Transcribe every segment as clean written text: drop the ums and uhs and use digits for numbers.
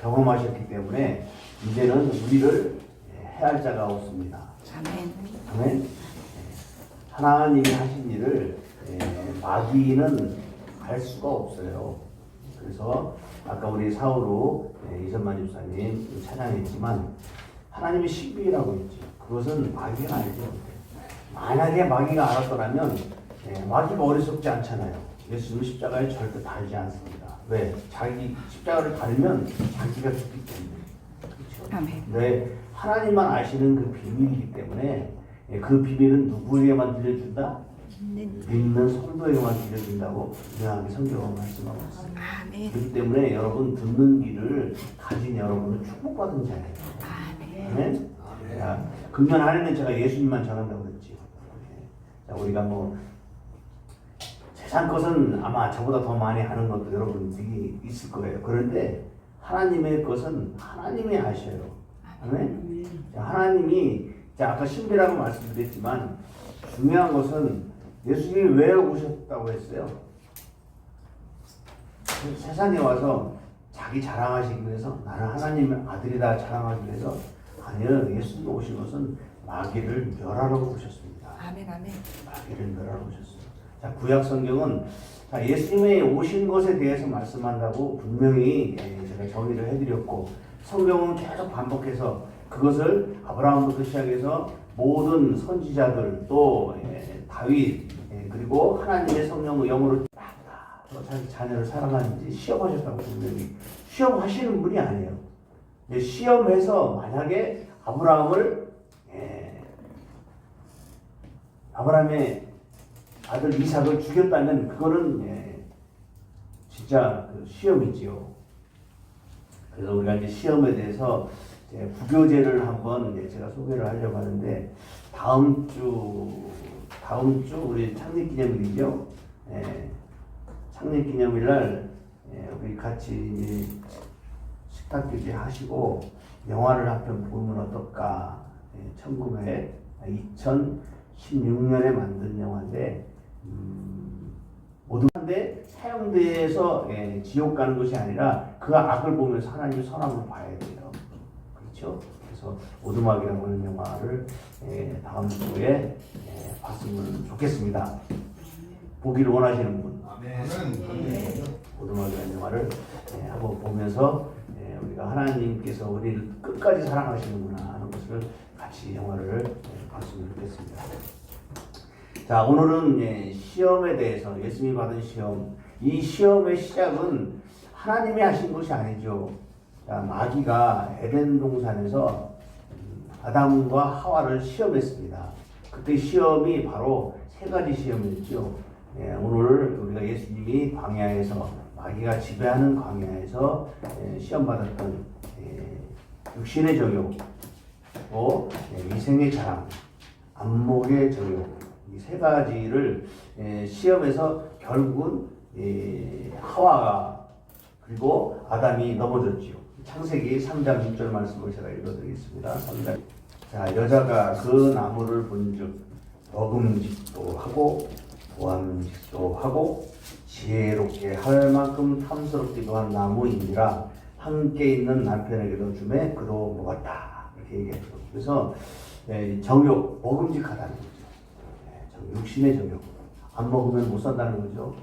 경험하셨기 때문에 이제는 우리를 해할 자가 없습니다. 아멘. 아멘. 하나님이 하신 일을 마귀는 할 수가 없어요. 그래서 아까 우리 사우로 이선만 집사님 찬양했지만 하나님의 신비라고 있죠. 그것은 마귀가 알지 못해요. 만약에 마귀가 알았더라면 마귀가 어리석지 않잖아요. 예수님 십자가에 절대 달지 않습니다. 왜? 자기 십자가를 달면 자기가 죽기 때문에. 그렇죠? 아멘. 네, 하나님만 아시는 그 비밀이기 때문에 그 비밀은 누구에게만 들려준다? 믿는 성도에게만 들려준다고 유명하게 성경은 말씀하고 있습니다. 아멘. 그렇기 때문에 여러분 듣는 길을 가진 여러분은 축복받은 자예요. 아멘. 자, 금년 안에는 제가 예수님만 전한다고 그랬지요. 자, 우리가 뭐 세상 것은 아마 저보다 더 많이 하는 것도 여러분들이 있을 거예요. 그런데 하나님의 것은 하나님이 하셔요. 아멘. 자, 하나님이 자, 아까 신비라고 말씀드렸지만 중요한 것은 예수님이 왜 오셨다고 했어요? 세상에 와서 자기 자랑하시기 위해서 나는 하나님의 아들이다 자랑하기 위해서 아니요. 예수님 오신 것은 마귀를 멸하러 오셨습니다. 아멘. 아멘. 마귀를 멸하러 오셨어요. 자, 구약 성경은 자, 예수님의 오신 것에 대해서 말씀한다고 분명히 제가 정의를 해드렸고 성경은 계속 반복해서 그것을 아브라함부터 시작해서 모든 선지자들 또 다윗 그리고 하나님의 성령의 영으로 자기 자녀를 사랑하는지 시험하셨다고 분명히 시험하시는 분이 아니에요. 시험해서 만약에 아브라함의 아들 이삭을 죽였다면 그거는 진짜 시험이지요. 그래서 우리가 이제 시험에 대해서 부교재를 한번 제가 소개를 하려고 하는데 다음 주 우리 창립기념일이죠. 창립기념일 날 우리 같이 식탁규제 하시고 영화를 한 편 보면 어떨까? 2016년에 만든 영화인데 모두인데 사형대에서 지옥 가는 것이 아니라 그 악을 보면서 하나님의 선함을 봐야 돼요. 그렇죠? 그래서 오두막이라고 하는 영화를 다음 주에 봤으면 좋겠습니다. 보기를 원하시는 분. 오두막이라는 영화를 한번 보면서 우리가 하나님께서 우리를 끝까지 사랑하시는구나 하는 것을 같이 영화를 봤으면 좋겠습니다. 자, 오늘은 시험에 대해서 예수님이 받은 시험, 이 시험의 시작은 하나님이 하신 것이 아니죠. 자, 마귀가 에덴 동산에서 아담과 하와를 시험했습니다. 그때 시험이 바로 세 가지 시험이었죠. 오늘 우리가 예수님이 광야에서 마귀가 지배하는 광야에서 시험 받았던 육신의 정욕, 또 위생의 자랑, 안목의 정욕 이 세 가지를 시험에서 결국은 하와가 그리고 아담이 넘어졌지요. 창세기 3장 6절 말씀을 제가 읽어드리겠습니다. 3장. 자, 여자가 그 나무를 본즉 먹음직도 하고 보암직도 하고 지혜롭게 할 만큼 탐스럽기도 한 나무인지라 함께 있는 남편에게도 주매 그도 먹었다 이렇게 얘기했죠. 그래서 정욕, 먹음직하다는 거죠. 육신의 정욕 안 먹으면 못 산다는 거죠.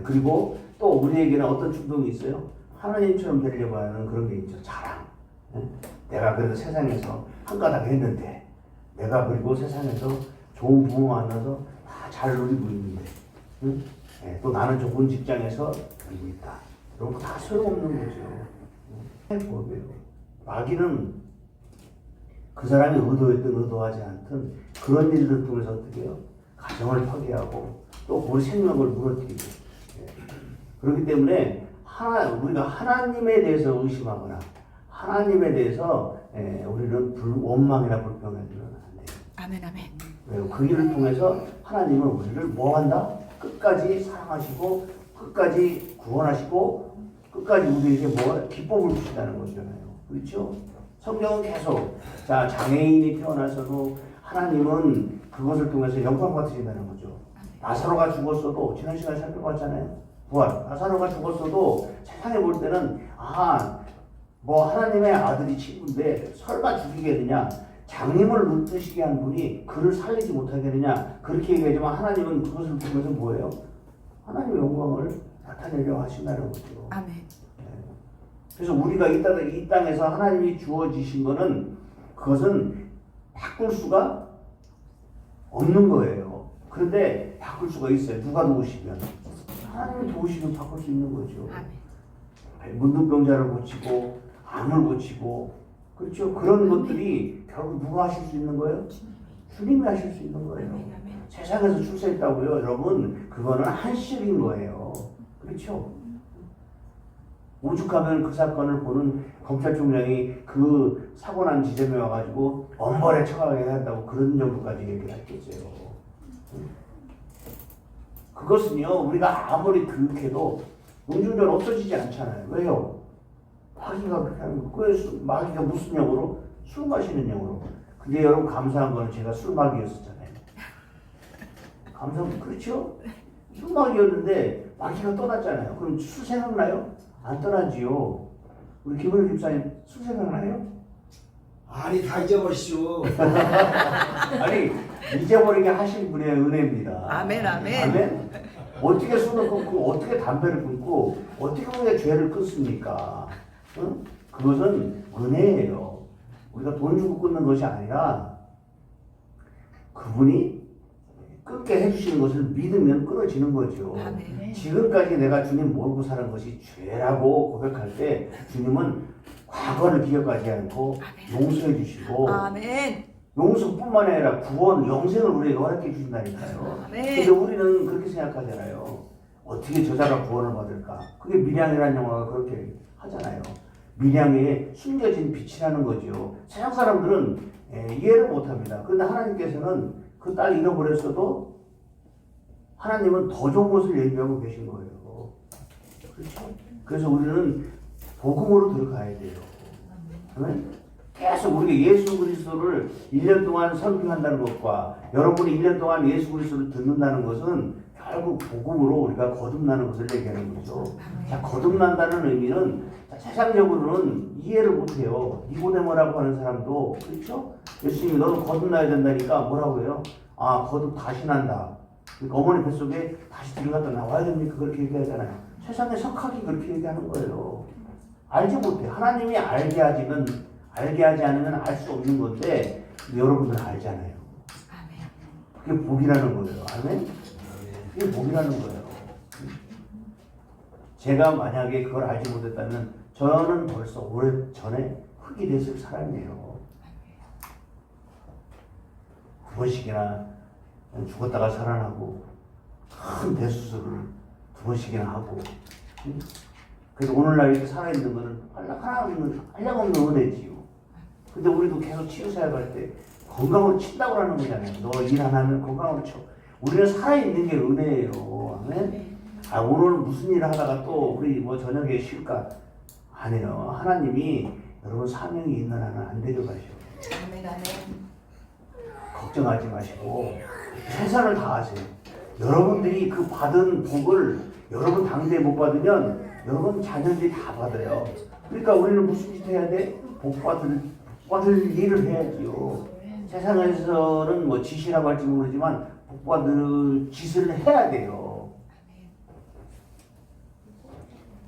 그리고 또 우리에게는 어떤 충동이 있어요? 하나님처럼 되려고 하는 그런 게 있죠. 자랑. 내가 그래도 세상에서 한 가닥 했는데 내가 그리고 세상에서 좋은 부모 만나서 다 잘 누리고 있는데 또 나는 좋은 직장에서 누리고 있다. 그런 거 다 소용없는 거죠. 뭐예요? 마귀는 그 사람이 의도했든 의도하지 않든 그런 일들을 통해서 어떻게 해요? 가정을 파괴하고 또 우리 생명을 무너뜨리고 그렇기 때문에 우리가 하나님에 대해서 의심하거나 하나님에 대해서 우리는 원망이나 불평하지는 안 돼요. 아멘. 아멘. 그 일을 통해서 하나님은 우리를 뭐 한다? 끝까지 사랑하시고 끝까지 구원하시고 끝까지 우리에게 뭐 기쁨을 주신다는 거잖아요. 그렇죠? 성경은 계속 자 장애인이 태어나서도 하나님은 그것을 통해서 영광 받으신다는 거죠. 나사로가 죽었어도 지난 시간에 살펴봤잖아요. 부활. 나사로가 죽었어도 세상에 볼 때는 뭐 하나님의 아들이 친구인데 설마 죽이겠느냐? 장님을 눈뜨시게 한 분이 그를 살리지 못하겠느냐? 그렇게 얘기하지만 하나님은 그것을 보면서 뭐예요? 하나님의 영광을 나타내려 하신다는 거죠. 아멘. 그래서 우리가 이 땅에서 하나님이 주어지신 거는 그것은 바꿀 수가 없는 거예요. 그런데 바꿀 수가 있어요. 누가 도우시면. 하나님이 도우시면 바꿀 수 있는 거죠. 아멘. 문둥병자를 고치고 암을 고치고 그렇죠. 그런 것들이 결국 누가 하실 수 있는 거예요? 주님이 하실 수 있는 거예요. 아멘. 아멘. 세상에서 출세했다고요. 여러분 그거는 한시적인 거예요. 그렇죠. 오죽하면 그 사건을 보는 검찰총장이 그 사고 난 지점에 와가지고 엄벌에 처하게 한다고 그런 정도까지 얘기했겠어요. 그것은요 우리가 아무리 교육해도 음주운전 없어지지 않잖아요. 왜요? 마귀가 그렇게 하는 거. 마귀가 무슨 영으로? 술 마시는 영으로. 근데 여러분 감사한 거는 제가 술 마귀였었잖아요. 감사한 그렇죠? 술 마귀였는데 마귀가 떠났잖아요. 그럼 술 생각나요? 안 떠나지요. 우리 김은희 집사님 술 생각나요? 아니 다 잊어버리시오. 아니 잊어버리게 하신 분의 은혜입니다. 아멘. 아멘. 아멘. 어떻게 술을 끊고 어떻게 담배를 끊고 어떻게 우리가 죄를 끊습니까? 응? 그것은 은혜예요. 우리가 돈 주고 끊는 것이 아니라 그분이 끊게 해주시는 것을 믿으면 끊어지는 거죠. 아멘. 지금까지 내가 주님 모르고 사는 것이 죄라고 고백할 때 주님은 과거를 기억하지 않고 용서해 주시고 아멘. 용서뿐만 아니라 구원, 영생을 우리에게 허락해 주신다니까요. 아멘. 근데 우리는 그렇게 생각하잖아요. 어떻게 저자가 구원을 받을까? 그게 밀양이라는 영화가 그렇게 하잖아요. 밀양에 숨겨진 빛이라는 거죠. 세상 사람들은 이해를 못합니다. 그런데 하나님께서는 그 딸 잃어버렸어도 하나님은 더 좋은 것을 예비하고 계신 거예요. 그렇죠? 그래서 우리는 복음으로 들어가야 돼요. 네? 계속 우리가 예수 그리스도를 1년 동안 설교한다는 것과 여러분이 1년 동안 예수 그리스도를 듣는다는 것은 결국 복음으로 우리가 거듭나는 것을 얘기하는 거죠. 자, 거듭난다는 의미는 세상적으로는 이해를 못해요. 니고데모라고 하는 사람도 그렇죠? 예수님이 너도 거듭나야 된다니까 뭐라고 해요? 아, 거듭 다시 난다. 그러니까 어머니 뱃속에 다시 들어갔다 나와야 됩니까? 그렇게 얘기하잖아요. 세상의 석학이 그렇게 얘기하는 거예요. 알지 못해. 하나님이 알게 하지 않으면 알 수 없는 건데 여러분들은 알잖아요. 그게 복이라는 거예요. 아멘? 그게 복이라는 거예요. 제가 만약에 그걸 알지 못했다면 저는 벌써 오래전에 흙이 됐을 사람이에요. 2번씩이나 죽었다가 살아나고 큰 대수술을 2번씩이나 하고 그래서 오늘날 이렇게 살아있는 거는 한량없는 은혜지요. 근데 우리도 계속 치유사역할 때 건강으로 친다고 하는 거잖아요. 너 일 안 하면 건강으로 쳐. 우리는 살아있는 게 은혜예요. 아멘? 아, 오늘 무슨 일을 하다가 또 우리 뭐 저녁에 쉴까? 아니에요. 하나님이 여러분 사명이 있는 한은 안 데려가셔. 아멘. 아멘. 걱정하지 마시고 최선을 다하세요. 여러분들이 그 받은 복을 여러분 당대에 못 받으면 여러분 자녀들이 다 받아요. 그러니까 우리는 무슨 짓 해야 돼? 복 받을 일을 해야지요. 세상에서는 뭐 짓이라고 할지 모르지만 복 받을 짓을 해야 돼요.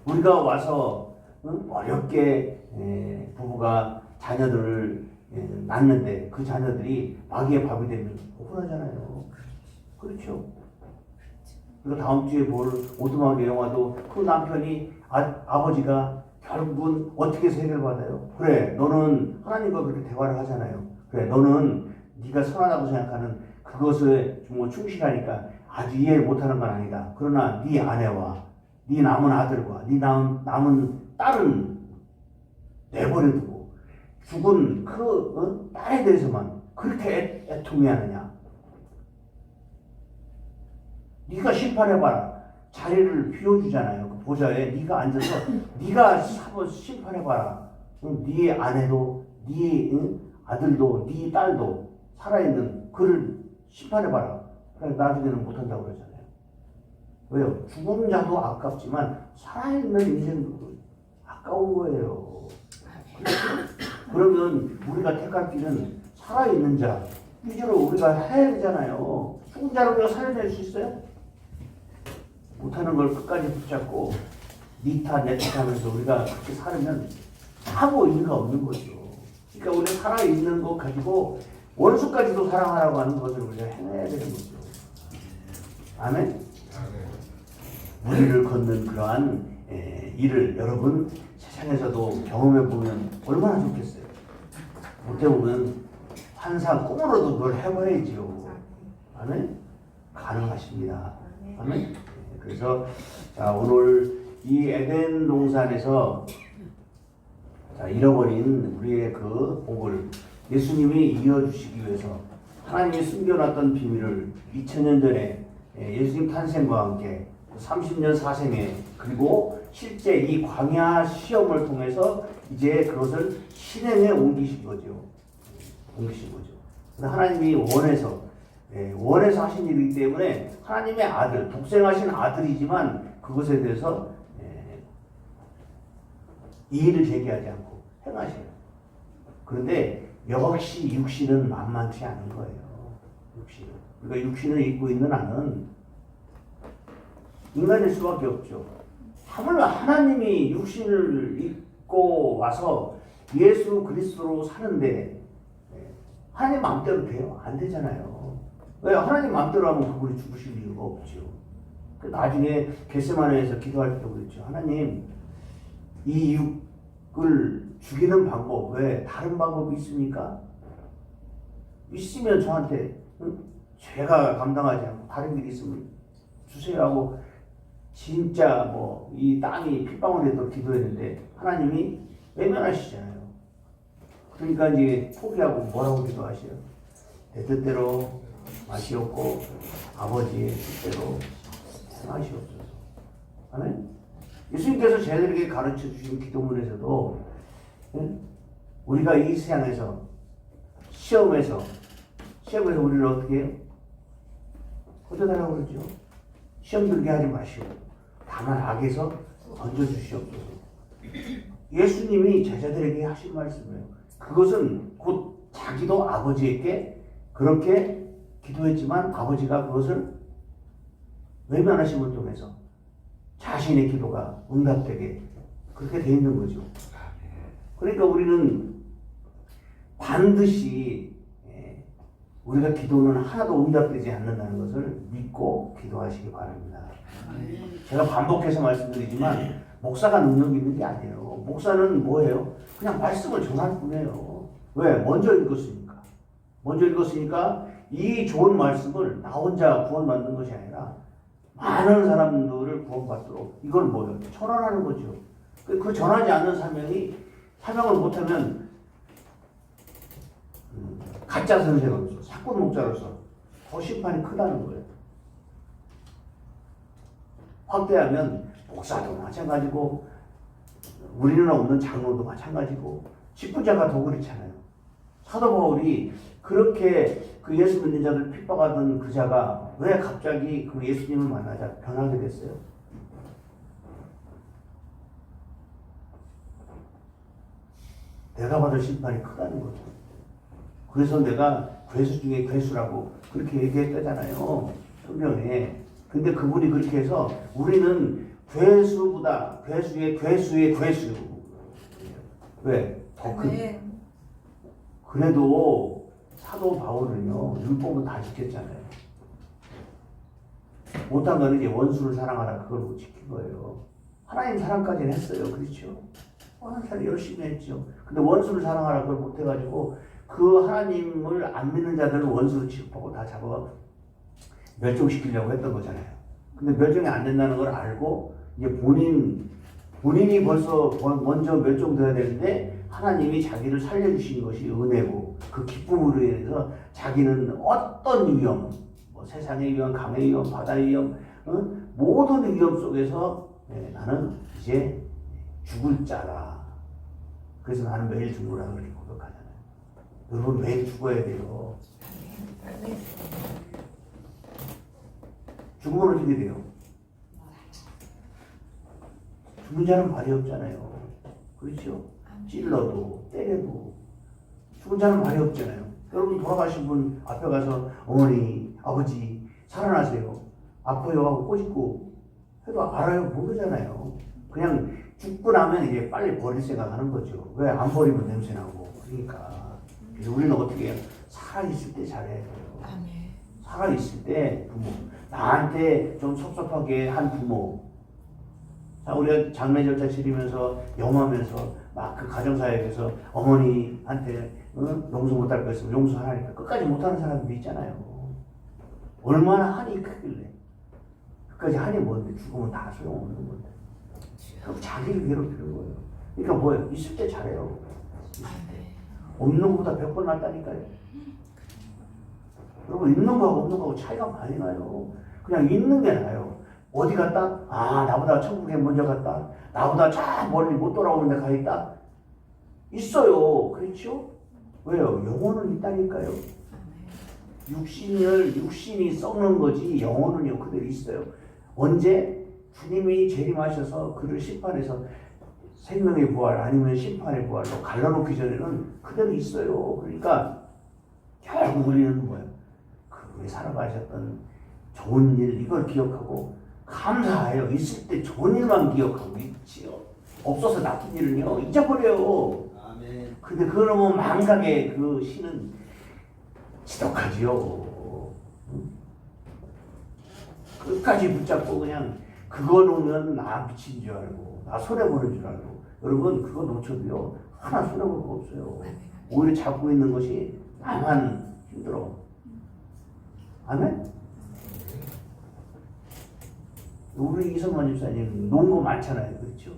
우리가 와서 어렵게 부부가 자녀들을 낳는데 그 자녀들이 마귀의 밥이 되면 억울하잖아요. 그렇죠? 그리고 다음 주에 볼 오두막의 영화도 그 남편이 아버지가 결국은 어떻게 해서 해결받아요? 그래, 너는 하나님과 그렇게 대화를 하잖아요. 그래, 너는 네가 선하다고 생각하는 그것에 뭐 충실하니까 아주 이해를 못하는 건 아니다. 그러나 네 아내와 네 남은 아들과 네 남은 딸은 내버려두고 죽은 그 딸에 대해서만 그렇게 애통해하느냐? 네가 심판해봐라. 자리를 비워주잖아요. 그 보좌에 네가 앉아서 네가 한번 심판해봐라. 네 아내도 네 아들도 네 딸도 살아있는 그를 심판해봐라. 그래서 나중에는 못한다고 그러잖아요. 왜요? 죽은 자도 아깝지만 살아있는 인생도 아까운 거예요. 우리가 택할 길은 살아있는 자 위주로 우리가 해야 되잖아요. 죽은 자를 우리가 살려낼 수 있어요? 못하는 걸 끝까지 붙잡고 니타 내타 하면서 우리가 그렇게 살면 아무 의미가 없는 거죠. 그러니까 우리가 살아있는 것 가지고 원수까지도 사랑하라고 하는 것을 우리가 해내야 되는 거죠. 아멘? 우리를 걷는 그러한 일을 여러분 세상에서도 경험해 보면 얼마나 좋겠어요. 못해 보면 환상 꿈으로도 그걸 해봐야지요. 아멘? 가능하십니다. 아멘? 그래서 자, 오늘 이 에덴 동산에서 자, 잃어버린 우리의 그 복을 예수님이 이어주시기 위해서 하나님이 숨겨놨던 비밀을 2000년 전에 예수님 탄생과 함께 30년 사생에 그리고 실제 이 광야 시험을 통해서 이제 그것을 실행에 옮기신 거죠. 옮기신 거죠. 하나님이 원해서 하신 일이기 때문에 하나님의 아들, 독생하신 아들이지만 그것에 대해서 이의를 제기하지 않고 행하셔요. 그런데 역시 육신은 만만치 않은 거예요. 육신은. 그러니까 육신을 입고 있는 나는 인간일 수밖에 없죠. 하물며 하나님이 육신을 입고 와서 예수 그리스도로 사는데 하나님 마음대로 돼요? 안 되잖아요. 왜? 하나님 마음대로 하면 그분이 죽으실 이유가 없죠. 나중에 겟세마네에서 기도할 때 그랬죠. 하나님, 이 육을 죽이는 방법, 왜? 다른 방법이 있습니까? 있으면 저한테 죄가 감당하지 않고 다른 길이 있으면 주세요 하고 진짜 이 땀이 핏방울에도 기도했는데 하나님이 외면하시잖아요. 그러니까 이제 포기하고 뭐라고 기도하셔요? 내 뜻대로 마시옵고 아버지의 뜻대로 행하시옵소서. 아멘. 예수님께서 저희들에게 가르쳐 주신 기도문에서도 우리가 이 세상에서 시험에서 우리를 어떻게 해요? 어쩌다라고 그러죠? 시험 들게 하지 마시고 다만 악에서 건져주시옵소서. 예수님이 제자들에게 하신 말씀이에요. 그것은 곧 자기도 아버지에게 그렇게 기도했지만 아버지가 그것을 외면하심을 통해서 자신의 기도가 응답되게 그렇게 돼 있는 거죠. 그러니까 우리는 반드시 우리가 기도는 하나도 응답되지 않는다는 것을 믿고 기도하시기 바랍니다. 제가 반복해서 말씀드리지만 목사가 능력 있는 게 아니에요. 목사는 뭐예요? 그냥 말씀을 전할 뿐이에요. 왜? 먼저 읽었으니까 이 좋은 말씀을 나 혼자 구원받는 것이 아니라 많은 사람들을 구원받도록 이걸 뭐예요? 전환하는 거죠. 그 전하지 않는 사명을 못하면 가짜 선생으로서 사건 목자로서 더 심판이 크다는 거예요. 확대하면 목사도 마찬가지고 우리는 없는 장로도 마찬가지고 직분자가 더 그렇잖아요. 사도 바울이 그렇게 그 예수 믿는 자들 핍박하던 그 자가 왜 갑자기 그 예수님을 만나자 변하게 됐어요? 내가 받을 심판이 크다는 거죠. 그래서 내가 괴수 중에 괴수라고 그렇게 얘기했다잖아요. 성경에. 근데 그분이 그렇게 해서 우리는 괴수보다 괴수의 괴수. 왜? 더 큰. 그래도 사도 바울은요. 율법은 다 지켰잖아요. 못한 거는 이제 원수를 사랑하라 그걸 못 지킨 거예요. 하나님 사랑까지는 했어요. 그렇죠? 하나님 사랑 열심히 했죠. 근데 원수를 사랑하라 그걸 못 해가지고 그 하나님을 안 믿는 자들을 원수로 취급하고 다 잡아 멸종시키려고 했던 거잖아요. 근데 멸종이 안 된다는 걸 알고 이제 본인이 벌써 먼저 멸종돼야 되는데 하나님이 자기를 살려주신 것이 은혜고 그 기쁨으로 인해서 자기는 어떤 위험, 세상의 위험, 강의 위험, 바다의 위험, 모든 위험 속에서 나는 이제 죽을 자라. 그래서 나는 매일 죽으라 그렇게 고백하잖아요. 여러분 매일 죽어야 돼요. 죽으면 어떻게 돼요? 죽는 자는 발이 없잖아요. 그렇죠? 찔러도 때려도 죽은 자는 말이 없잖아요. 여러분 돌아가신 분 앞에 가서 어머니, 아버지 살아나세요. 아파요 하고 꼬집고 해도 알아요? 모르잖아요. 그냥 죽고 나면 이제 빨리 버릴 생각하는 거죠. 왜 안 버리면 냄새나고. 그러니까 그래서 우리는 어떻게 해요? 살아있을 때 잘해야 돼요. 아멘. 살아있을 때 부모, 나한테 좀 섭섭하게 한 부모. 자, 우리가 장례 절차 치르면서 영하면서 막 그 가정사역에서 어머니한테 용서 못할 거 있으면 용서하라니까 끝까지 못하는 사람도 있잖아요. 얼마나 한이 크길래. 끝까지 한이 뭔데 죽으면 다 소용없는 건데. 그럼 자기를 괴롭히는 거예요. 그러니까 뭐예요? 있을 때 잘해요. 아멘. 없는 것보다 100번 낫다니까요. 여러분 있는 거하고 없는 거하고 차이가 많이 나요. 그냥 있는 게 나아요. 어디 갔다? 아, 나보다 천국에 먼저 갔다. 나보다 저 멀리 못 돌아오는 데 가 있다. 있어요. 그렇죠? 왜요? 영혼은 있다니까요. 육신이 썩는 거지 영혼은요 그대로 있어요. 언제? 주님이 재림하셔서 그를 심판해서 생명의 부활 아니면 심판의 부활로 갈라놓기 전에는 그대로 있어요. 그러니까 결국 우리는 뭐예요? 그분이 살아가셨던 좋은 일 이걸 기억하고 감사해요. 있을 때 좋은 일만 기억하고 있지요. 없어서 나쁜 일은요 잊어버려요. 아멘. 근데 그러면 망각의 그 신은 지독하지요. 끝까지 붙잡고 그냥 그거 놓으면 나 미친 줄 알고 나 손해보는 줄 알고 여러분 그거 놓쳐도요 하나 손해볼 거 없어요. 오히려 잡고 있는 것이 나만 힘들어. 아멘? 우리 이성만 집사님 놓은 거 많잖아요. 그렇죠?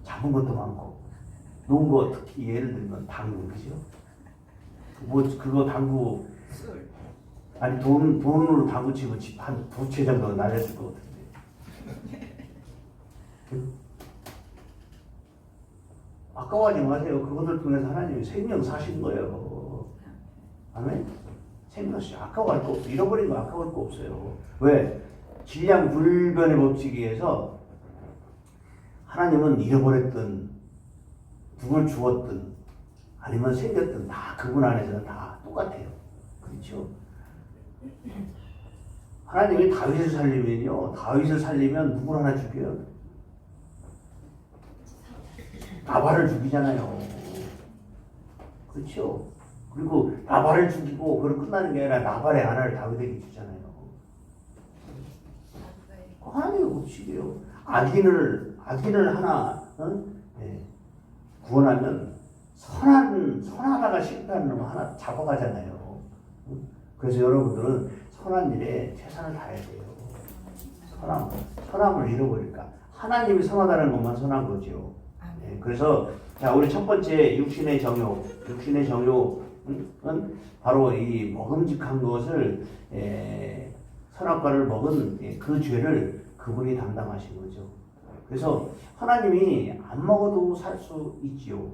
잡은 것도 많고 놓은 거 특히 예를 들면 당구 그죠? 뭐 그거 당구 아니 돈으로 당구 치면 집 한 두 채 정도 날렸을 것 같은데. 아까워하지 마세요. 그것을 통해서 하나님이 생명 사신 거예요. 아멘? 생명 씨 아까워할 거 없어. 잃어버린 거 아까워할 거 없어요. 왜? 질량 불변의 법칙에서 하나님은 잃어버렸든 누굴 주었든 아니면 생겼든 다 그분 안에서는 다 똑같아요. 그렇죠? 하나님이 다윗을 살리면요. 다윗을 살리면 누굴 하나 죽여요? 나발을 죽이잖아요. 그렇죠? 그리고 나발을 죽이고 그걸 끝나는 게 아니라 나발의 하나를 다윗에게 주잖아요. 하나님의 법칙이에요. 악인을 하나 구원하면 선하다가 실패하는 놈 하나 잡아가잖아요. 그래서 여러분들은 선한 일에 최선을 다해야 돼요. 선함을 잃어버릴까? 하나님이 선하다는 것만 선한 거죠. 그래서 자 우리 첫 번째 육신의 정욕은 바로 이 먹음직한 것을 선악과를 먹은 그 죄를 그분이 담당하신 거죠. 그래서 하나님이 안 먹어도 살 수 있지요.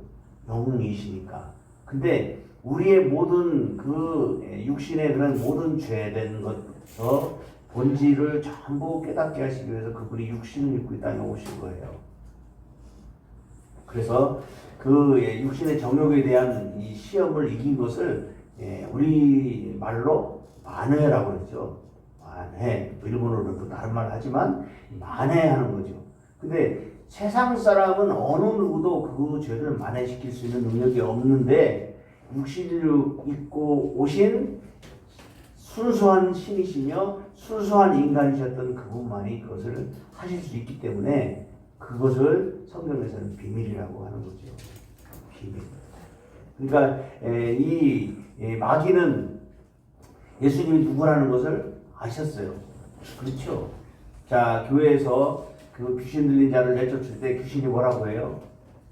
영이시니까. 근데 우리의 모든 그 육신의 그런 모든 죄된 것서 본질을 전부 깨닫게 하시기 위해서 그분이 육신을 입고 이 땅에 오신 거예요. 그래서 그 육신의 정욕에 대한 이 시험을 이긴 것을 우리 말로 만회라고 그러죠. 만회. 일본어로는 또 다른 말 하지만 만회하는 거죠. 근데 세상 사람은 어느 누구도 그 죄를 만회시킬 수 있는 능력이 없는데 육신을 입고 오신 순수한 신이시며 순수한 인간이셨던 그분만이 그것을 하실 수 있기 때문에 그것을 성경에서는 비밀이라고 하는 거죠. 비밀. 그러니까 이 마귀는 예수님이 누구라는 것을 아셨어요. 그렇죠? 자, 교회에서 그 귀신 들린 자를 내쫓을 때 귀신이 뭐라고 해요?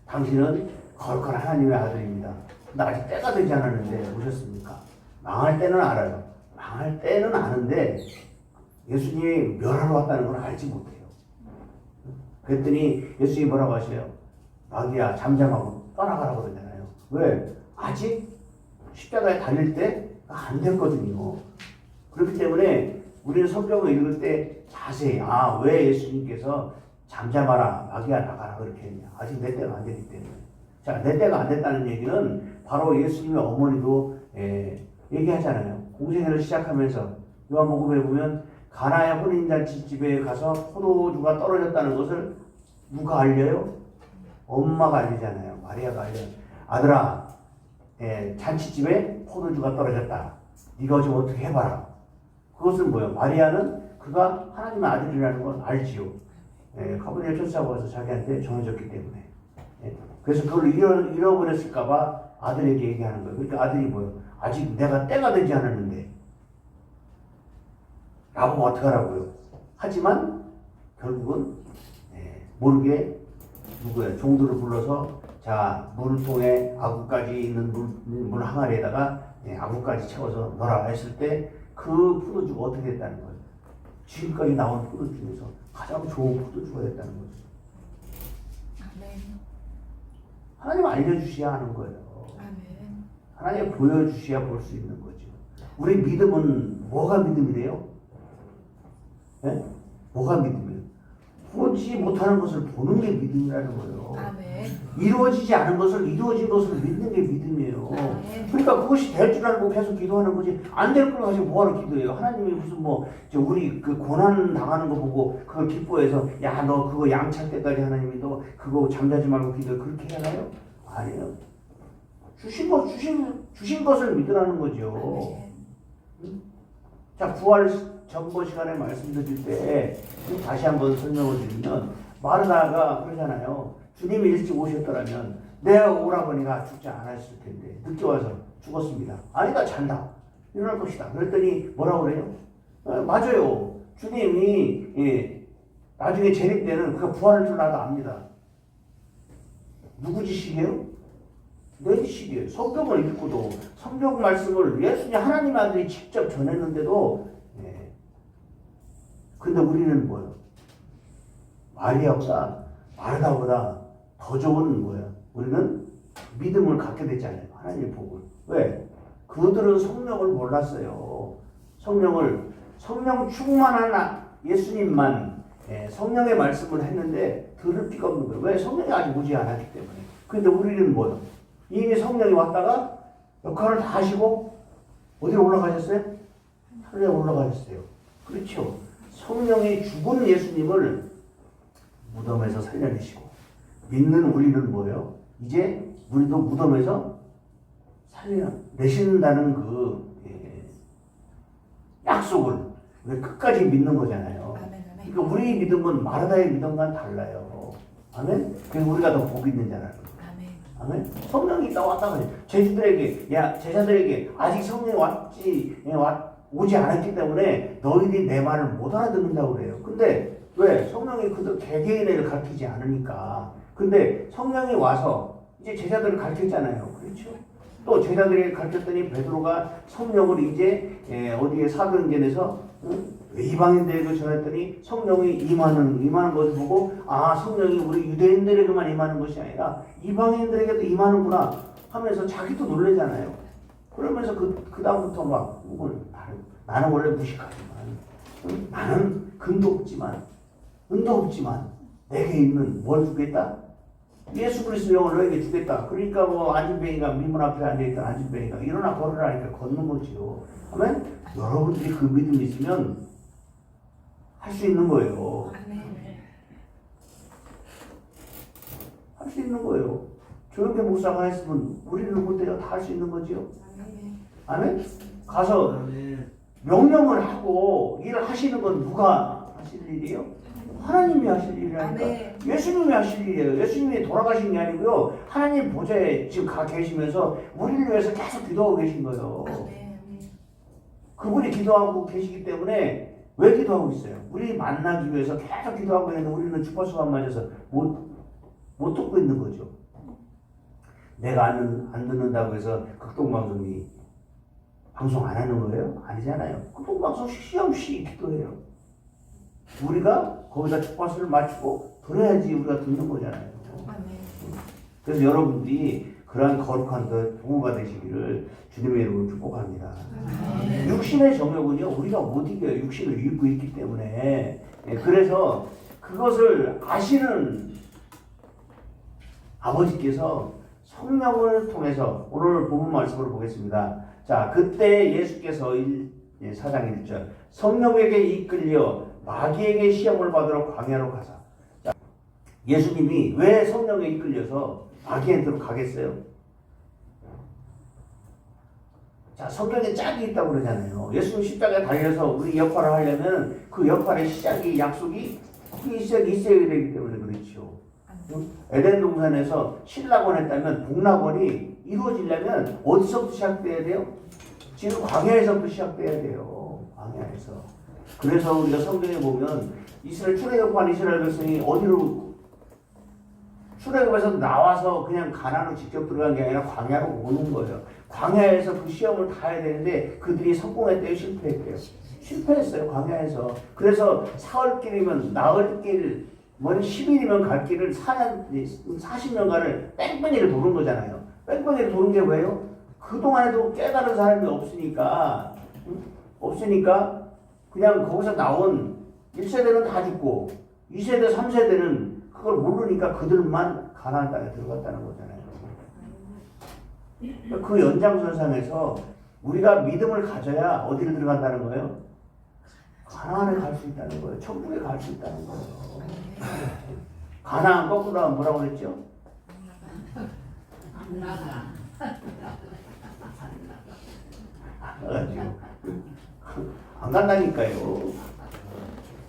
당신은 거룩한 하나님의 아들입니다. 근데 아직 때가 되지 않았는데 오셨습니까? 망할 때는 알아요. 망할 때는 아는데 예수님이 멸하러 왔다는 걸 알지 못해요. 그랬더니 예수님이 뭐라고 하셔요? 마귀야 잠잠하고 떠나가라고 그러잖아요. 왜? 아직 십자가에 달릴 때 안 됐거든요. 그렇기 때문에 우리는 성경을 읽을 때 자세히 왜 예수님께서 잠잠하라 마귀야 나가라 그렇게 했냐. 아직 내 때가 안 되기 때문에. 자, 내 때가 안 됐다는 얘기는 바로 예수님의 어머니도 얘기하잖아요. 공생애를 시작하면서 요한복음에 보면 가나의 혼인잔치집에 가서 포도주가 떨어졌다는 것을 누가 알려요? 엄마가 알리잖아요. 마리아가 알려요. 아들아, 잔치집에 포도주가 떨어졌다. 네가 좀 어떻게 해봐라. 그것은 뭐예요? 마리아는 그가 하나님의 아들이라는 걸 알지요. 가브리엘 천사가 와서 자기한테 전해졌기 때문에. 그래서 그걸 잃어버렸을까봐 아들에게 얘기하는 거예요. 그러니까 아들이 뭐예요? 아직 내가 때가 되지 않았는데 라고 어떡하라고요. 하지만 결국은 모르게 누구예요? 종들을 불러서 자, 물통에 아구까지 있는 물 항아리에다가 아구까지 채워서 넣어라 했을 때 그 포도주가 어떻게 됐다는 거예요? 지금까지 나온 포도주 중에서 가장 좋은 포도주가 됐다는 거죠. 아멘. 하나님 알려주셔야 하는 거예요. 아멘. 하나님 보여주셔야 볼 수 있는 거죠. 우리 믿음은 뭐가 믿음이래요? 뭐가 믿음이에요? 보지 못하는 것을 보는 게 믿음이라는 거예요. 아멘. 이루어지지 않은 것을 이루어진 것을 믿는 게 믿음이에요. 아멘. 그러니까 그것이 될 줄 알고 계속 기도하는 거지. 안 될 걸 가지고 뭐하러 기도해요? 하나님이 무슨 우리 그 고난 당하는 거 보고 그걸 기뻐해서 야, 너 그거 양찰 때까지 하나님이 너 그거 잠자지 말고 기도해. 그렇게 하나요? 아니에요. 주신 것을 믿으라는 거죠. 아멘. 자, 부활 전번 시간에 말씀드릴 때 다시 한번 설명을 드리면 마르다가 그러잖아요. 주님이 일찍 오셨더라면 내 오라버니가 죽지 않았을 텐데 늦게 와서 죽었습니다. 아니다, 잔다. 일어날 것이다. 그랬더니 뭐라고 그래요? 맞아요. 주님이 나중에 재림 때는 그가 부활할 줄 나도 압니다. 누구 지식이에요? 내 지식이에요. 성경을 읽고도 성경 말씀을 예수님 하나님 아들이 직접 전했는데도 근데 우리는 뭐예요? 마르다보다 더 좋은 뭐예요? 우리는 믿음을 갖게 됐잖아요. 하나님의 복을. 왜? 그들은 성령을 몰랐어요. 성령 충만한 예수님만 성령의 말씀을 했는데 들을 기가 없는 거예요. 왜? 성령이 아직 오지 않았기 때문에. 근데 우리는 뭐예요? 이미 성령이 왔다가 역할을 다 하시고 어디로 올라가셨어요? 하늘에 올라가셨어요. 그렇죠. 성령이 죽은 예수님을 무덤에서 살려내시고 믿는 우리는 뭐예요? 이제 우리도 무덤에서 살려내신다는 그 약속을 우리 끝까지 믿는 거잖아요. 아멘. 그러니까 우리 믿음은 마르다의 믿음과는 달라요. 아멘? 그래서 우리가 더 복 있는 자라는 거예요. 아멘? 성령이 왔다 제자들에게 아직 성령이 오지 않았기 때문에 너희들이 내 말을 못 알아듣는다고 그래요. 근데 왜? 성령이 그들 개개인을 가르치지 않으니까. 근데 성령이 와서 이제 제자들을 가르쳤잖아요. 그렇죠? 또 제자들이 가르쳤더니 베드로가 성령을 이제 어디에 사도행전에서 이방인들에게 전했더니 성령이 임하는 것을 보고 성령이 우리 유대인들에게만 임하는 것이 아니라 이방인들에게도 임하는구나 하면서 자기도 놀래잖아요. 그러면서 그 다음부터 막 나는 원래 무식하지만 나는 금도 없지만 은도 없지만 내게 있는 뭘 주겠다? 예수 그리스도 영을 너에게 주겠다. 그러니까 안진뱅이가 민문 앞에 앉아있던 안진뱅이가 일어나 걸으라 하니까 걷는 거지요. 그러면 여러분들이 그 믿음이 있으면 할 수 있는 거예요. 할 수 있는 거예요. 조영태 목사가 했으면 우리는 못해요. 다 할 수 있는 거지요. 아멘? 가서 명령을 하고 일을 하시는 건 누가 하실 일이에요? 하나님이 하실 일이라니까. 예수님이 하실 일이에요. 예수님이 돌아가신 게 아니고요. 하나님 보좌에 지금 가 계시면서 우리를 위해서 계속 기도하고 계신 거예요. 그분이 기도하고 계시기 때문에 왜 기도하고 있어요? 우리 만나기 위해서 계속 기도하고 있는데 우리는 주파수가 안 맞아서 못 듣고 있는 거죠. 내가 안 듣는다고 해서 극동방송이 방송 안 하는 거예요? 아니잖아요. 극동방송 쉬엄쉬 기도해요. 우리가 거기다 주파수를 맞추고 들어야지 우리가 듣는 거잖아요. 그래서 여러분들이 그러한 거룩한 부모가 되시기를 주님의 이름으로 축복합니다. 육신의 정욕은요 우리가 못 이겨요. 육신을 입고 있기 때문에. 그래서 그것을 아시는 아버지께서 성령을 통해서 오늘 본문 말씀으로 보겠습니다. 자, 그때 예수께서 4장 1절 성령에게 이끌려 마귀에게 시험을 받으러 광야로 가사. 자, 예수님이 왜 성령에 이끌려서 마귀한테로 가겠어요? 자, 성경에 짝이 있다고 그러잖아요. 예수님 십자가에 달려서 우리 역할을 하려면 그 역할의 시작이 약속이 그 시작이 있어야 되기 때문에 그렇죠. 에덴 동산에서 신락원 했다면 복락원이 이루어지려면 어디서부터 시작돼야 돼요? 지금 광야에서부터 시작돼야 돼요. 광야에서. 그래서 우리가 성경에 보면 이스라엘 출애굽한 이스라엘 백성이 어디로 출애굽에서 나와서 그냥 가나안으로 직접 들어간 게 아니라 광야로 오는 거예요. 광야에서 그 시험을 다 해야 되는데 그들이 성공했대요, 실패했대요? 실패했어요, 광야에서. 그래서 사흘길이면 나흘 길, 먼 10일이면 갈 길을 40년간을 뺑뺑이를 도는 거잖아요. 뺑뺑이를 도는 게 왜요? 그동안에도 깨달은 사람이 없으니까 그냥 거기서 나온 1세대는 다 죽고 2세대, 3세대는 그걸 모르니까 그들만 가나안 땅에 들어갔다는 거잖아요. 그 연장선상에서 우리가 믿음을 가져야 어디를 들어간다는 거예요? 가나안에 갈 수 있다는 거예요. 천국에 갈 수 있다는 거예요. 가나안 거꾸로 하면 뭐라고 그랬죠? 안 나가. 안 간다니까요.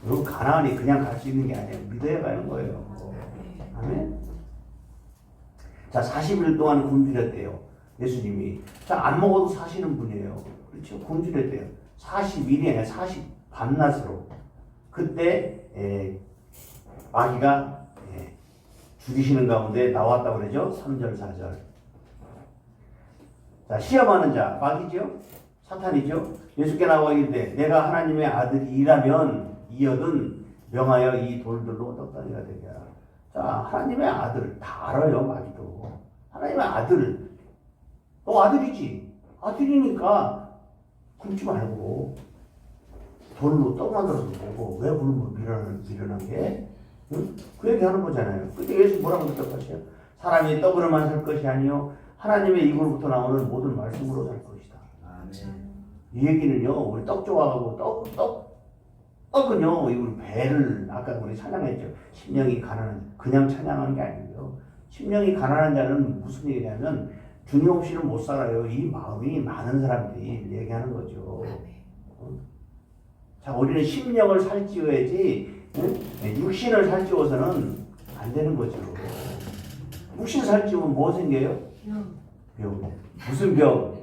요 가나안이 그냥 갈 수 있는 게 아니에요. 믿어야 가는 거예요. 아멘. 자, 40일 동안 굶주렸대요. 예수님이. 자, 안 먹어도 사시는 분이에요. 그렇죠? 굶주렸대요. 40일이 아니라 40 밤낮으로. 그때 마귀가 죽이시는 가운데 나왔다고 그러죠. 3절 4절. 자, 시험하는 자 마귀죠. 사탄이죠. 예수께 나와 이르되 내가 하나님의 아들이라면 이어든 명하여 이 돌들로 떡다리가 되게 하라. 자, 하나님의 아들 다 알아요. 마귀도 하나님의 아들. 너 아들이지. 아들이니까 굶지 말고 돌로 떡 만들어서 먹고 왜 굶고 미련한 게? 응? 그 얘기 하는 거잖아요. 그때 예수 뭐라고 대답하세요? 사람이 떡으로만 살 것이 아니요 하나님의 입으로부터 나오는 모든 말씀으로 살 것이다. 아멘. 이 얘기는요, 우리 떡 좋아하고 떡은요, 우리 배를 아까 우리 찬양했죠. 심령이 가난한 그냥 찬양한 게 아니고요. 심령이 가난한 자는 무슨 얘기냐면 주님 없이는 못 살아요. 이 마음이 많은 사람들이 얘기하는 거죠. 자, 우리는 심령을 살찌워야지 육신을 살찌워서는 안 되는 거죠. 육신 살찌우면 뭐 생겨요? 병. 무슨 병?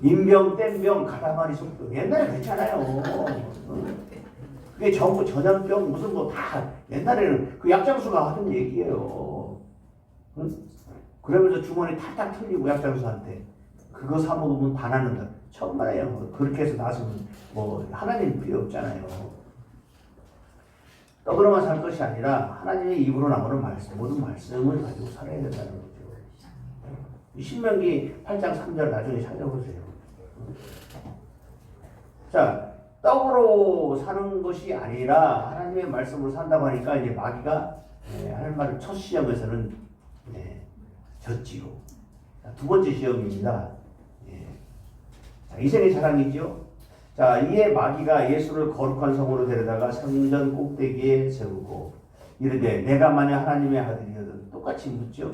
인병, 땜병, 가다마리 속병. 옛날에 그랬잖아요. 그게 전부 전염병 무슨 뭐 다 옛날에는 그 약장수가 하던 얘기예요. 응? 그러면서 주머니 탁탁 털리고 약장수한테 그거 사 먹으면 다 낫는다. 천만에요. 그렇게 해서 나서면 뭐 하나님 필요 없잖아요. 떡으로만 살 것이 아니라 하나님의 입으로 나오는 말씀, 모든 말씀을 가지고 살아야 된다는 거죠. 신명기 8장 3절 나중에 찾아보세요. 자, 떡으로 사는 것이 아니라 하나님의 말씀으로 산다고 하니까 이제 마귀가 할 말을 첫 시험에서는 졌지요. 두 번째 시험입니다. 자, 이생의 자랑이죠. 자, 이에 마귀가 예수를 거룩한 성으로 데려다가 성전 꼭대기에 세우고 이르되 내가 만약 하나님의 아들이거든 똑같이 묻죠.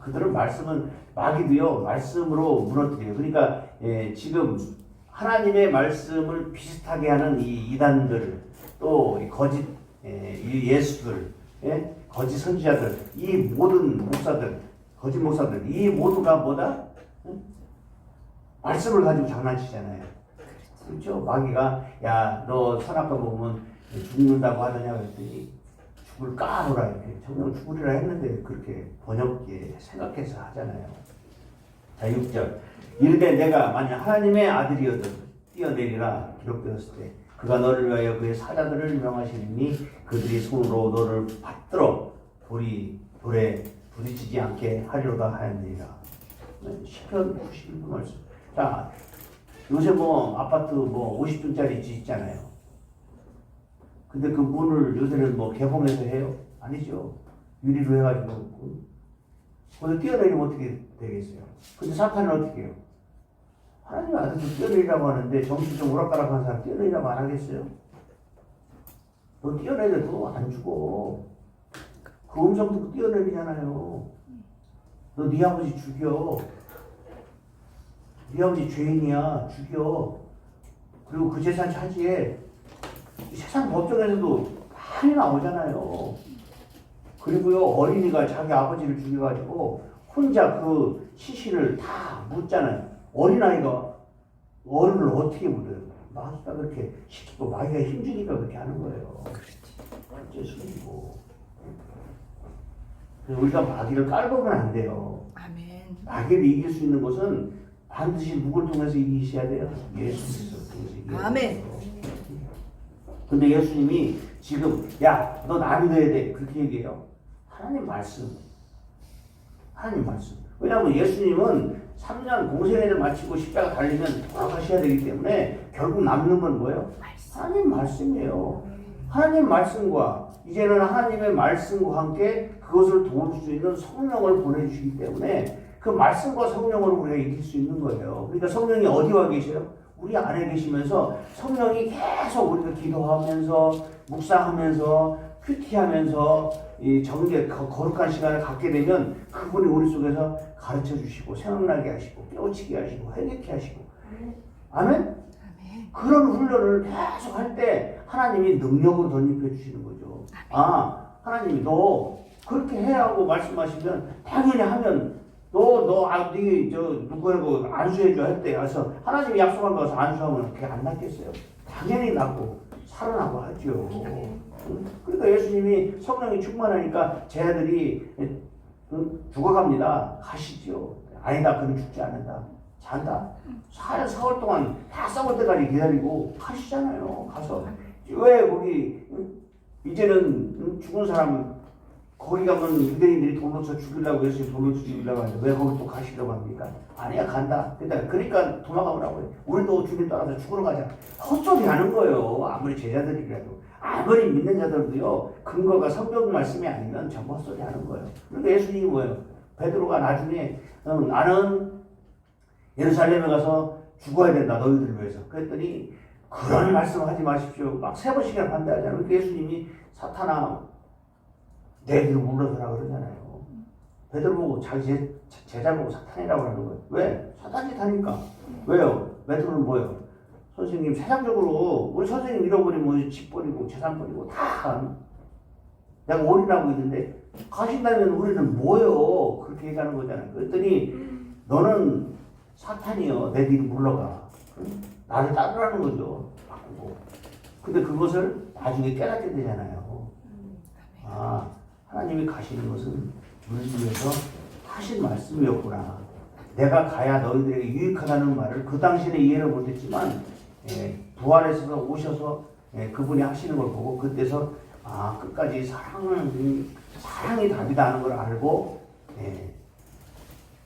그들은 말씀은 마귀도요 말씀으로 무너뜨려요. 그러니까 지금 하나님의 말씀을 비슷하게 하는 이 이단들 또 거짓 예수들 거짓 선지자들 이 모든 목사들 거짓 목사들 이 모두가 뭐다? 말씀을 가지고 장난치잖아요. 그렇죠? 마귀가 야 너 선악과 먹으면 죽는다고 하더냐 그랬더니 죽을까 하노라 이렇게 정말 죽으리라 했는데 그렇게 번역기에 생각해서 하잖아요. 자 6절 이르되 내가 만약 하나님의 아들이어든 뛰어내리라 기록되었을 때 그가 너를 위하여 그의 사자들을 명하시니 그들이 손으로 너를 받들어 돌에 부딪히지 않게 하리로다 하였느니라. 시편 91분 말씀. 자 요새 뭐 아파트 뭐 50층짜리 집 있잖아요. 근데 그 문을 요새는 뭐 개봉해서 해요? 아니죠. 유리로 해가지고 거기서 뛰어내리면 어떻게 되겠어요? 근데 사탄은 어떻게 해요? 하나님 아들도 뛰어내리라고 하는데 정신 좀 오락가락한 사람 뛰어내리라고 안 하겠어요? 너 뛰어내려도 안 죽어. 그 음성 듣고 뛰어내리잖아요. 너 네 아버지 죽여. 네 아버지 죄인이야. 죽여. 그리고 그 재산 차지해. 이 세상 법정에서도 많이 나오잖아요. 그리고요, 어린이가 자기 아버지를 죽여가지고 혼자 그 시신을 다 묻잖아요. 어린아이가 어른을 어떻게 물어요? 마수다 그렇게 시키고 마귀가 힘주니까 그렇게 하는 거예요. 어째 숨기고. 우리가 마귀를 깔보면 안 돼요. 아멘. 마귀를 이길 수 있는 것은 반드시 누굴 통해서 이기셔야 돼요? 예수 그리스도 통해서 이겨야 돼요. 아멘. 근데 예수님이 지금 야, 너 남이 돼야 돼. 그렇게 얘기해요. 하나님 말씀. 하나님 말씀. 왜냐하면 예수님은 3년 공생애를 마치고 십자가 달리면 돌아가셔야 되기 때문에 결국 남는 건 뭐예요? 하나님 말씀이에요. 하나님 말씀과 이제는 하나님의 말씀과 함께 그것을 도울 수 있는 성령을 보내주시기 때문에 그 말씀과 성령으로 우리가 이길 수 있는 거예요. 그러니까 성령이 어디와 계세요? 우리 안에 계시면서 성령이 계속 우리가 기도하면서 묵상하면서 큐티하면서 이 정결 거룩한 시간을 갖게 되면 그분이 우리 속에서 가르쳐 주시고 생각나게 하시고 깨우치게 하시고 회개케 하시고 아멘? 아멘. 그런 훈련을 계속 할 때 하나님이 능력으로 덧입혀 주시는 거죠. 아, 하나님이 너 그렇게 해야 하고 말씀하시면 당연히 하면 네 누구라고 안수해줘 할 때 가서 하나님이 약속한 거 가서 안수하면 그게 안 낫겠어요? 당연히 낫고 살아나고 하죠. 그러니까 예수님이 성령이 충만하니까 제 아들이 죽어갑니다. 가시죠. 아니다, 그는 죽지 않는다. 잔다. 4월 동안 다 썩을 때까지 기다리고 가시잖아요. 가서 왜 거기 이제는 죽은 사람 거기 가면 유대인들이 돌로서 죽이려고 예수님 돌로서 죽이려고 하는데 왜 거기 또 가시려고 합니까? 아니야, 간다. 그러니까 도망가보라고 해요. 우리도 주님 따라서 죽으러 가자. 헛소리 하는 거예요. 아무리 제자들이라도. 아무리 믿는 자들도요. 근거가 성경 말씀이 아니면 전부 헛소리 하는 거예요. 그러니까 예수님이 뭐예요? 베드로가 나중에 나는 예루살렘에 가서 죽어야 된다. 너희들을 위해서. 그랬더니 그런 말씀을 하지 마십시오. 막 3번씩이나 반대하잖아요. 그러니까 예수님이 사탄아 내 뒤로 물러서라 그러잖아요. 베드로 보고 자기 제자 보고 사탄이라고 하는 거예요. 왜? 사탄 짓하니까. 왜요? 베드로는 뭐예요? 선생님 세상적으로 우리 선생님 잃어버리면 집 버리고 재산 버리고 다 내가 올인하고 있는데 가신다면 우리는 뭐예요? 그렇게 얘기하는 거잖아요. 그랬더니 너는 사탄이요. 내 뒤로 물러가. 나를 따르라는 거죠. 바꾸고. 근데 그것을 나중에 깨닫게 되잖아요. 아, 하나님이 가시는 것은 우리를 위해서 하신 말씀이었구나. 내가 가야 너희들에게 유익하다는 말을 그 당시에는 이해를 못했지만 부활해서 오셔서 그분이 하시는 걸 보고 그때서 아, 끝까지 사랑이 답이다 하는 걸 알고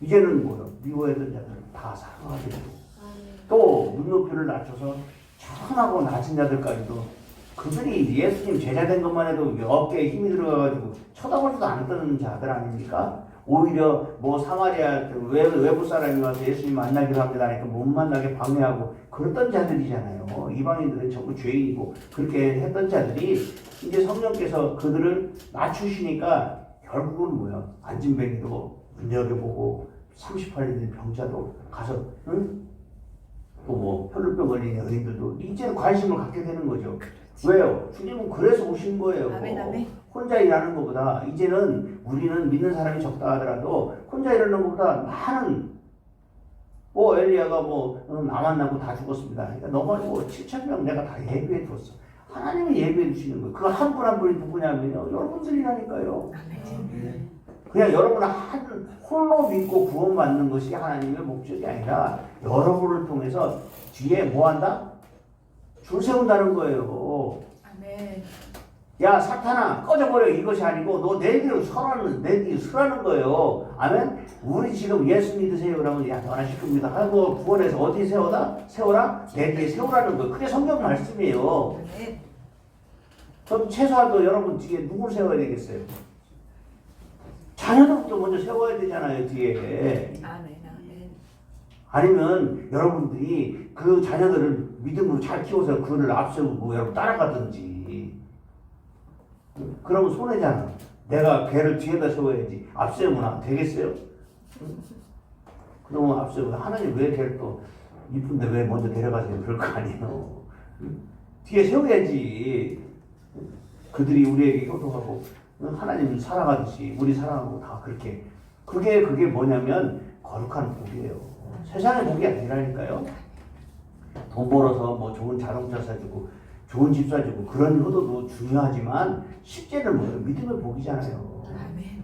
이제는 뭐요? 미워했던 자들을 다 사랑하게 되고 또 눈높이를 낮춰서 천하고 낮은 자들까지도 그들이 예수님 제자된 것만 해도 어깨에 힘이 들어가가지고 쳐다보지도 않았던 자들 아닙니까? 오히려 뭐 사마리아 외부 사람이 와서 예수님 만나기로 합니다 하니까 못 만나게 방해하고 그랬던 자들이잖아요. 이방인들은 전부 죄인이고 그렇게 했던 자들이 이제 성령께서 그들을 낮추시니까 결국은 뭐야? 안진뱅이도 눈여겨보고 38년 된 병자도 가서 응? 또 뭐 혈루병 걸린 여인들도 이제는 관심을 갖게 되는 거죠. 왜요? 주님은 그래서 오신 거예요. 아멘. 혼자 일하는 것보다 이제는 우리는 믿는 사람이 적다 하더라도 혼자 일하는 것보다 많은 엘리야가 나만 나고 다 죽었습니다. 그러니까 너가 7,000명 내가 다 예비해 줬어. 하나님이 예비해 주시는 거예요. 그 한 분 한 분이 누구냐면요. 여러분들이라니까요. 아멘. 그냥 여러분 홀로 믿고 구원받는 것이 하나님의 목적이 아니라 여러분을 통해서 뒤에 뭐 한다? 줄 세운다는 거예요. 아멘. 야 사탄아 꺼져버려 이것이 아니고 너 내 뒤로 서라는 거예요. 아멘. 우리 지금 예수 믿으세요 그러면 야 전하실 겁니다 하고 구원해서 어디 세워라? 내 뒤에 세우라는 거예요. 그게 성경 말씀이에요. 아멘. 그럼 최소한도 여러분 뒤에 누굴 세워야 되겠어요? 자녀들부터 먼저 세워야 되잖아요, 뒤에. 아멘. 아멘. 아니면 여러분들이 그 자녀들을 믿음으로 잘 키워서 그를 앞세우고 여러분 따라가든지. 그러면 손해잖아. 내가 걔를 뒤에다 세워야지. 앞세우면 안 되겠어요? 그러면 앞세우고 하나님 왜 걔를 또 이쁜데 왜 먼저 데려가세요? 그럴 거 아니에요. 뒤에 세워야지. 그들이 우리에게 효도하고 하나님을 사랑하듯이 우리 사랑하고 다 그렇게. 그게 뭐냐면 거룩한 복이에요. 세상의 복이 아니라니까요. 돈 벌어서 뭐 좋은 자동차 사주고 좋은 집 사주고 그런 효도도 중요하지만 실제는 뭐예요? 믿음의 복이잖아요. 아멘.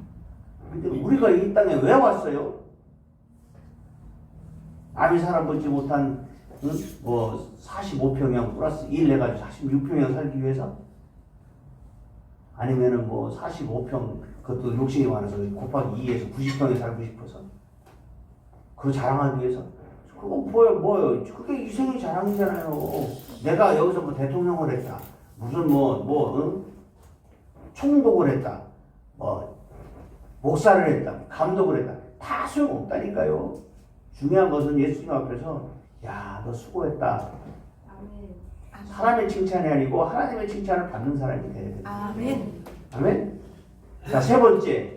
믿음. 우리가 이 땅에 왜 왔어요? 남이 살아보지 못한 뭐 45평형 플러스 1 해가지고 46평형 살기 위해서? 아니면은 뭐 45평 그것도 욕심이 많아서 곱하기 2에서 90평에 살고 싶어서 그거 자랑하기 위해서? 그거 뭐예요? 그게 이생의 자랑이잖아요. 내가 여기서 뭐 대통령을 했다. 무슨 총독을 했다. 뭐 목사를 했다. 감독을 했다. 다 소용없다니까요. 중요한 것은 예수님 앞에서 야, 너 수고했다. 아멘. 사람의 칭찬이 아니고 하나님의 칭찬을 받는 사람이 돼야 돼. 아멘. 아멘. 자, 세 번째.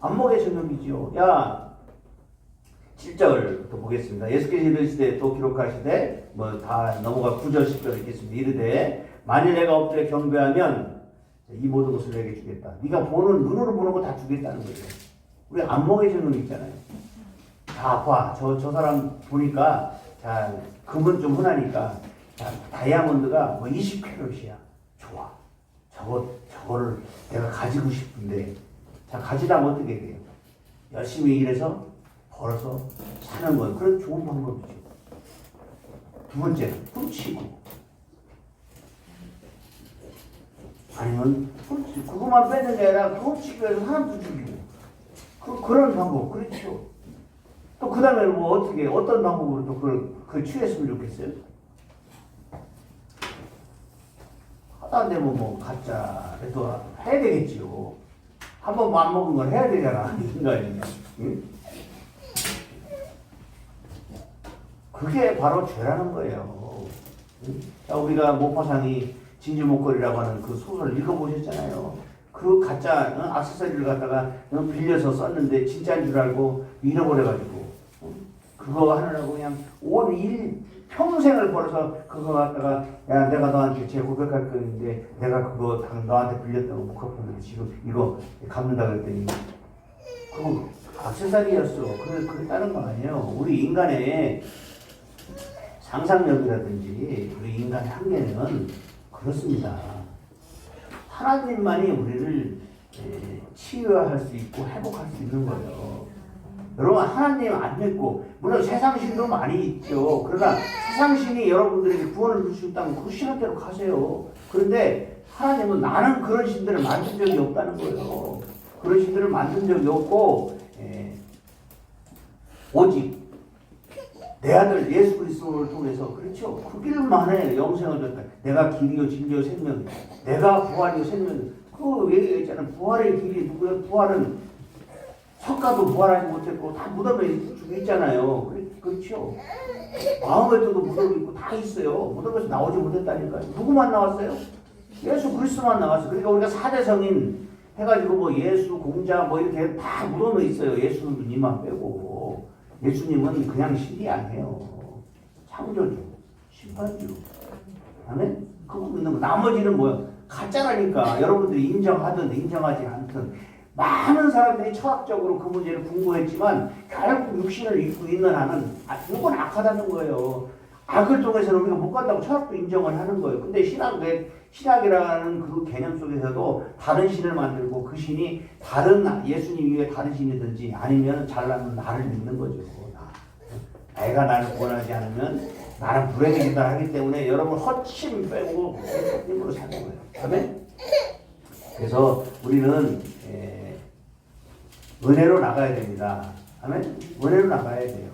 안목의 저녁이지요. 야, 7절부터 보겠습니다. 예수께서 이르시되 또 기록하시되 뭐 다 넘어가 9절 10절 읽겠습니다. 이르되 만일 내가 엎드려 경배하면 이 모든 것을 내게 주겠다. 네가 보는 눈으로 보는 거 다 주겠다는 거예요. 우리 안목의 저녁 있잖아요. 자, 봐. 저 사람 보니까 자, 금은 좀 흔하니까 자, 다이아몬드가 뭐 20캐럿이야. 좋아. 저거를 내가 가지고 싶은데 자, 가지다면 어떻게 돼요? 열심히 일해서 벌어서 사는 건 그런 좋은 방법이죠. 두 번째는 훔치고 아니면 그것만 빼는 게 아니라 훔치기 위해서 사람도 죽이고 그런 방법 그렇죠. 또 그 다음에 뭐 어떤 방법으로 또 그걸 취했으면 좋겠어요? 하다 안 되면 뭐 가짜라도 해야 되겠지요. 한 번 안 먹은 건 해야 되잖아. 인간이면. 응? 그게 바로 죄라는 거예요. 응? 자, 우리가 모파상이 진주목걸이라고 하는 그 소설을 읽어보셨잖아요. 그 가짜 액세서리를 갖다가 빌려서 썼는데 진짜인 줄 알고 잃어버려가지고 그거 하느라고 그냥 온 일 평생을 벌어서 그거 갖다가 야 내가 너한테 제 고백할 거인데 내가 그거 너한테 빌렸던 거 목화품인데 지금 이거 갚는다 그랬더니 그거 액세서리였어. 그랬다는 거 아니에요. 우리 인간의 상상력이라든지 우리 인간의 한계는 그렇습니다. 하나님만이 우리를 치유할 수 있고 회복할 수 있는 거예요. 여러분 하나님 안 믿고 물론 세상신도 많이 있죠. 그러나 세상신이 여러분들에게 구원을 줄 수 있다면 그 신한대로 가세요. 그런데 하나님은 나는 그런 신들을 만든 적이 없다는 거예요. 그런 신들을 만든 적이 없고 오직 내 아들 예수 그리스도를 통해서 그렇죠. 그 길만에 영생을 줬다. 내가 길이요 진리요 생명. 내가 부활이요 생명. 그 얘기했잖아요. 부활의 길이 누구야? 부활은 석가도 부활하지 못했고 다 무덤에 있잖아요. 그렇죠. 마음에도 무덤이 있고 다 있어요. 무덤에서 나오지 못했다니까요. 누구만 나왔어요? 예수 그리스도만 나왔어요. 그러니까 우리가 사대성인 해가지고 뭐 예수 공자 뭐 이렇게 다 무덤에 있어요. 예수님만 빼고. 예수님은 그냥 신이 아니에요. 창조주, 심판주. 아멘? 그거 믿는 거. 나머지는 뭐야? 가짜라니까. 여러분들이 인정하든 인정하지 않든. 많은 사람들이 철학적으로 그 문제를 공부했지만 결국 육신을 입고 있는 한은 누군 악하다는 거예요. 악을 통해서는 우리가 못 간다고 철학도 인정을 하는 거예요. 근데 신학이라는 그 개념 속에서도 다른 신을 만들고 그 신이 다른 예수님 위에 다른 신이든지 아니면 잘나는 나를 믿는 거죠. 내가 나를 구원하지 않으면 나는 불행해진다 하기 때문에 여러분 헛심 빼고 힘으로 사는 거예요. 아멘? 그래서 우리는 은혜로 나가야 됩니다. 아멘? 은혜로 나가야 돼요.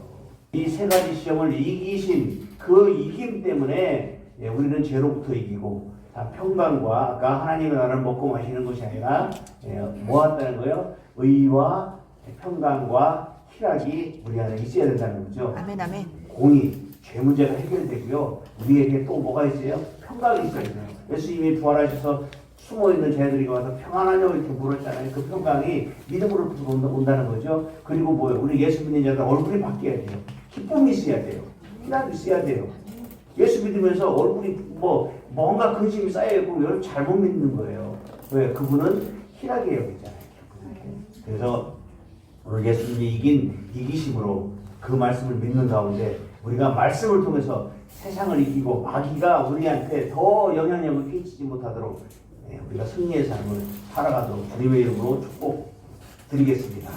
이 세 가지 시험을 이기신 그 이김 때문에 우리는 죄로부터 이기고 자, 평강과 아까 하나님의 나라를 먹고 마시는 것이 아니라 모았다는 거예요. 의와 평강과 희락이 우리 안에 있어야 된다는 거죠. 아멘 아멘. 공의, 죄 문제가 해결되고요. 우리에게 또 뭐가 있어요? 평강이 있어야 돼요. 예수님이 부활하셔서 숨어있는 자들이 와서 평안하냐고 이렇게 물었잖아요. 그 평강이 믿음으로 온다는 거죠. 그리고 뭐예요? 우리 예수 믿는 자들 얼굴이 바뀌어야 돼요. 기쁨이 있어야 돼요. 희락이 있어야 돼요. 예수 믿으면서 얼굴이 뭔가 근심이 쌓여있고 여러분 잘못 믿는 거예요. 왜? 그분은 희락이에요. 그잖아요. 그래서 오늘 예수님이 이기심으로 그 말씀을 믿는 가운데 우리가 말씀을 통해서 세상을 이기고 마귀가 우리한테 더 영향력을 끼치지 못하도록 우리가 승리의 삶을 살아가도록 주님의 이름으로 축복드리겠습니다.